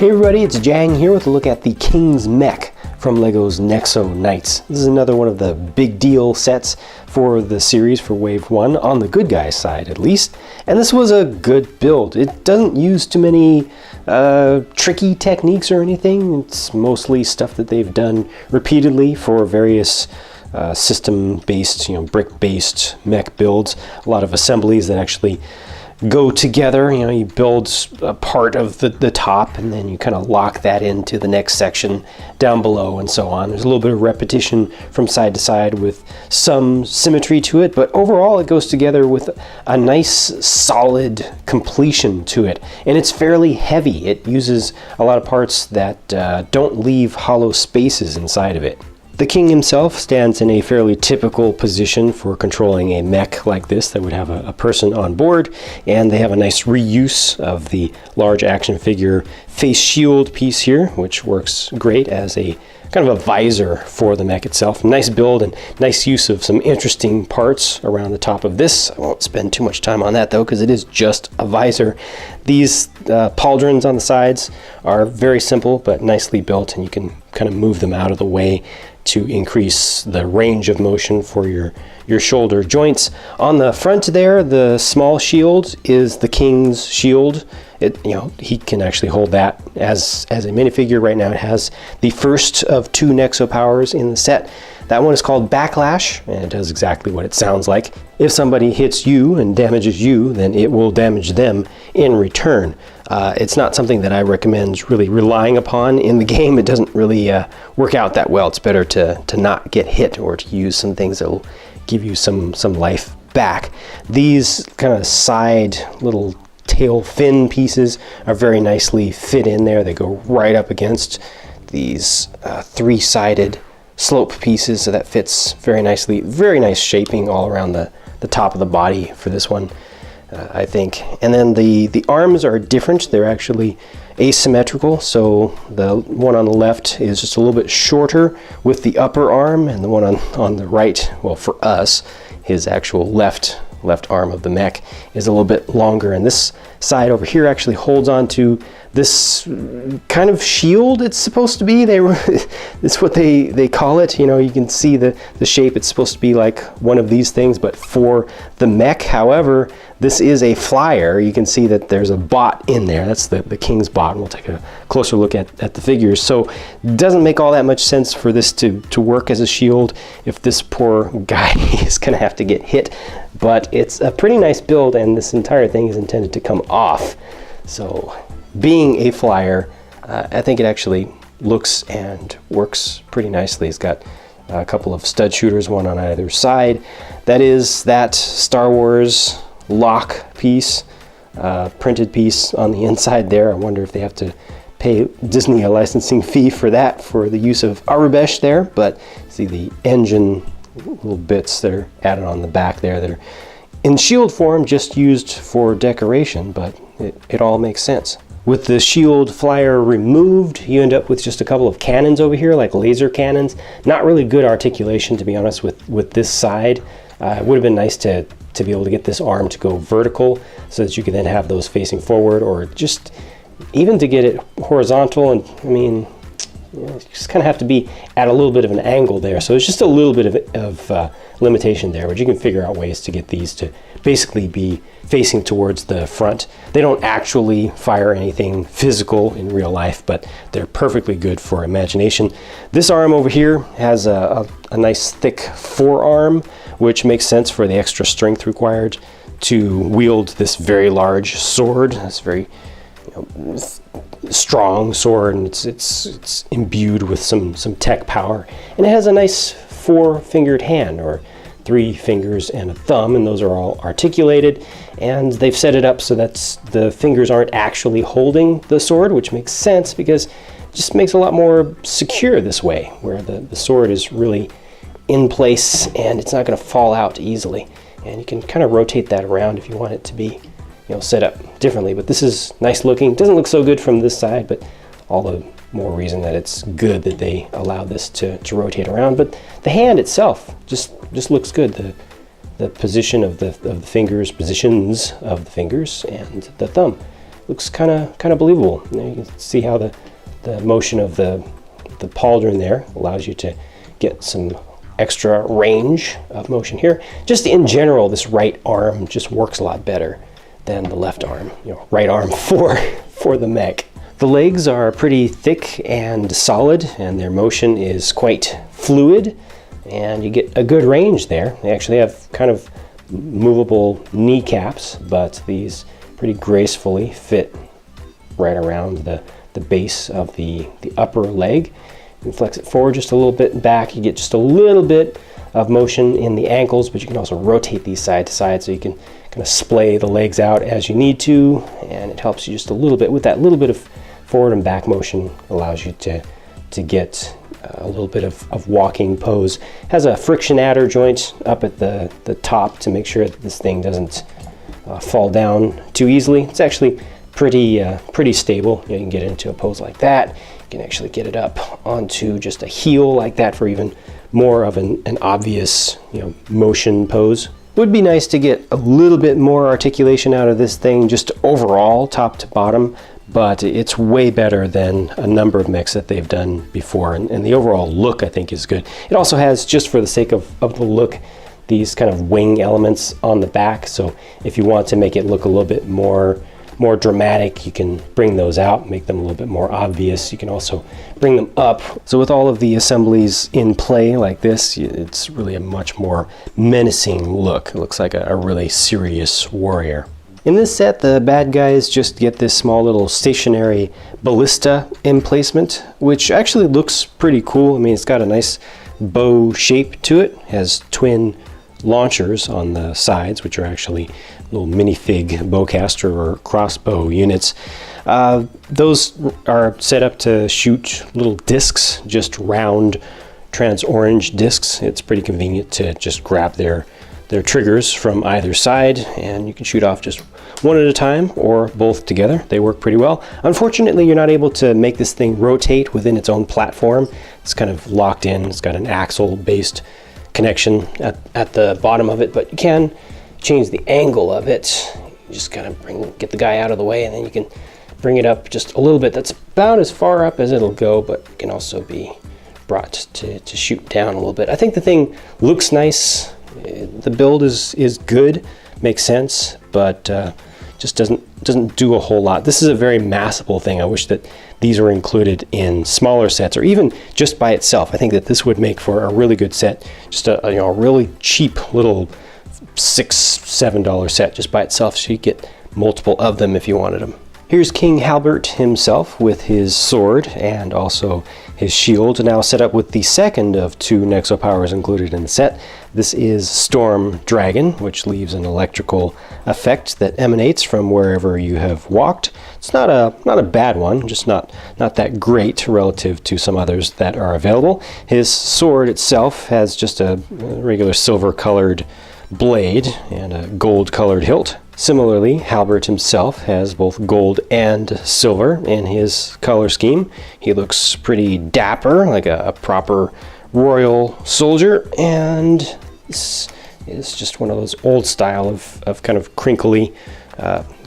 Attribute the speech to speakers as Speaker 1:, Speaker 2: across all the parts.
Speaker 1: Hey everybody, it's JANG here with a look at the King's Mech from LEGO's Nexo Knights. This is another one of the big deal sets for the series for Wave 1, on the good guys side at least. And this was a good build. It doesn't use too many tricky techniques or anything. It's mostly stuff that they've done repeatedly for various system-based, brick-based mech builds. A lot of assemblies that actually go together. You build a part of the top and then you kind of lock that into the next section down below and so on. There's a little bit of repetition from side to side with some symmetry to it, but overall it goes together with a nice solid completion to it. And it's fairly heavy. It uses a lot of parts that don't leave hollow spaces inside of it. The King himself stands in a fairly typical position for controlling a mech like this that would have a person on board, and they have a nice reuse of the large action figure face shield piece here, which works great as a kind of a visor for the mech itself. Nice build and nice use of some interesting parts around the top of this. I won't spend too much time on that though, because it is just a visor. These pauldrons on the sides are very simple but nicely built, and you can kind of move them out of the way to increase the range of motion for your shoulder joints. On the front there, the small shield is the King's shield. He can actually hold that as a minifigure. Right now it has the first of 2 Nexo powers in the set. That one is called Backlash, and it does exactly what it sounds like. If somebody hits you and damages you, then it will damage them in return. It's not something that I recommend really relying upon in the game. It doesn't really work out that well. It's better to not get hit or to use some things that will give you some life back. These kind of side little tail fin pieces are very nicely fit in there. They go right up against these 3-sided slope pieces, so that fits very nicely. Very nice shaping all around the top of the body for this one, I think. And then the arms are different. They're actually asymmetrical, so the one on the left is just a little bit shorter with the upper arm, and the one on the right, well, for us, his actual left arm of the mech is a little bit longer, and this side over here actually holds on to this kind of shield. It's supposed to be, it's what they call it. You can see the shape. It's supposed to be like one of these things, but for the mech. However, this is a flyer. You can see that there's a bot in there. That's the King's bot, and we'll take a closer look at the figures. So it doesn't make all that much sense for this to work as a shield if this poor guy is gonna have to get hit. But it's a pretty nice build, and this entire thing is intended to come off. So being a flyer, I think it actually looks and works pretty nicely. It's got a couple of stud shooters, one on either side. That is that Star Wars lock piece, printed piece on the inside there. I wonder if they have to pay Disney a licensing fee for that, for the use of Arabesh there. But see the engine little bits that are added on the back there that are in shield form, just used for decoration, but it all makes sense. With the shield flyer removed, you end up with just a couple of cannons over here, like laser cannons. Not really good articulation, to be honest, with this side. It would have been nice to be able to get this arm to go vertical so that you could then have those facing forward, or just even to get it horizontal. And I mean, you just kind of have to be at a little bit of an angle there. So it's just a little bit of limitation there, but you can figure out ways to get these to basically be facing towards the front. They don't actually fire anything physical in real life, but they're perfectly good for imagination. This arm over here has a nice thick forearm, which makes sense for the extra strength required to wield this very large sword. It's very strong sword, and it's imbued with some tech power, and it has a nice 4-fingered hand, or 3 fingers and a thumb, and those are all articulated, and they've set it up so that the fingers aren't actually holding the sword, which makes sense because it just makes it a lot more secure this way, where the sword is really in place and it's not going to fall out easily. And you can kind of rotate that around if you want it to be set up differently. But this is nice looking. Doesn't look so good from this side, but all the more reason that it's good that they allow this to rotate around. But the hand itself just looks good. The position of the fingers, positions of the fingers, and the thumb looks kind of believable. You can see how the motion of the pauldron there allows you to get some extra range of motion here. Just in general, this right arm just works a lot better than the left arm. Right arm for the mech. The legs are pretty thick and solid, and their motion is quite fluid, and you get a good range there. They actually have kind of movable kneecaps, but these pretty gracefully fit right around the base of the upper leg. You can flex it forward just a little bit and back. You get just a little bit of motion in the ankles, but you can also rotate these side to side, so you can kind of splay the legs out as you need to, and it helps you just a little bit with that little bit of forward and back motion. Allows you to get a little bit of walking pose. Has a friction adder joint up at the top to make sure that this thing doesn't fall down too easily. It's actually pretty stable. You can get into a pose like that. You can actually get it up onto just a heel like that for even more of an obvious motion pose. Would be nice to get a little bit more articulation out of this thing, just overall top to bottom, but it's way better than a number of mechs that they've done before, and the overall look I think is good. It also has, just for the sake of the look, these kind of wing elements on the back, so if you want to make it look a little bit more dramatic, you can bring those out, make them a little bit more obvious. You can also bring them up. So with all of the assemblies in play like this, it's really a much more menacing look. It looks like a really serious warrior. In this set, the bad guys just get this small little stationary ballista emplacement, which actually looks pretty cool. I mean, it's got a nice bow shape to it. It has twin launchers on the sides, which are actually little minifig bowcaster or crossbow units. Those are set up to shoot little discs, just round trans-orange discs. It's pretty convenient to just grab their triggers from either side, and you can shoot off just one at a time or both together. They work pretty well. Unfortunately, you're not able to make this thing rotate within its own platform. It's kind of locked in. It's got an axle-based connection at the bottom of it, but you can change the angle of it. You just kind of get the guy out of the way, and then you can bring it up just a little bit. That's about as far up as it'll go, but it can also be brought to shoot down a little bit. I think the thing looks nice. The build is good, makes sense, but just doesn't do a whole lot. This is a very massable thing. I wish that these were included in smaller sets, or even just by itself. I think that this would make for a really good set. Just a really cheap little $6-7 set just by itself, so you get multiple of them if you wanted them. Here's King Halbert himself with his sword and also his shield, now set up with the second of two Nexo powers included in the set. This is Storm Dragon, which leaves an electrical effect that emanates from wherever you have walked. It's not a bad one, just not that great relative to some others that are available. His sword itself has just a regular silver colored blade and a gold colored hilt. Similarly, Halbert himself has both gold and silver in his color scheme. He looks pretty dapper, like a proper royal soldier, and this is just one of those old style of kind of crinkly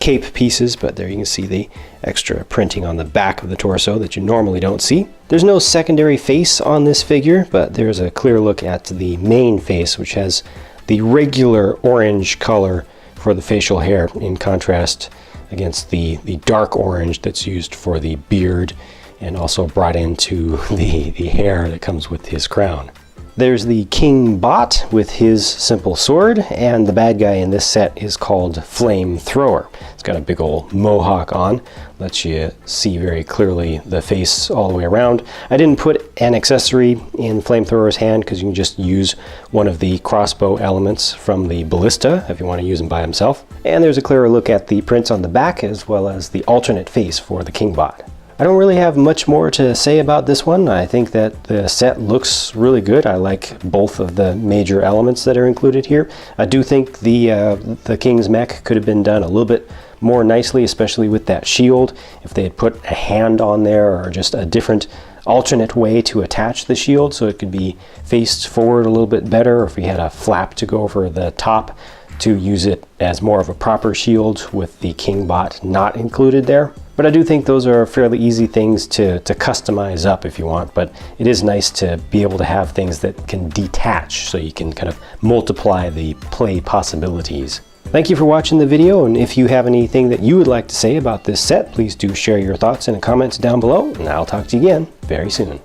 Speaker 1: cape pieces, but there you can see the extra printing on the back of the torso that you normally don't see. There's no secondary face on this figure, but there's a clear look at the main face, which has the regular orange color for the facial hair, in contrast against the dark orange that's used for the beard and also brought into the hair that comes with his crown. There's the King Bot with his simple sword, and the bad guy in this set is called Flamethrower. It's got a big old mohawk on, lets you see very clearly the face all the way around. I didn't put an accessory in Flamethrower's hand because you can just use one of the crossbow elements from the ballista if you want to use him by himself. And there's a clearer look at the prints on the back as well as the alternate face for the King Bot. I don't really have much more to say about this one. I think that the set looks really good. I like both of the major elements that are included here. I do think the King's Mech could have been done a little bit more nicely, especially with that shield. If they had put a hand on there, or just a different alternate way to attach the shield so it could be faced forward a little bit better, or if we had a flap to go over the top to use it as more of a proper shield with the King bot not included there. But I do think those are fairly easy things to customize up if you want, but it is nice to be able to have things that can detach so you can kind of multiply the play possibilities. Thank you for watching the video, and if you have anything that you would like to say about this set, please do share your thoughts in the comments down below, and I'll talk to you again very soon.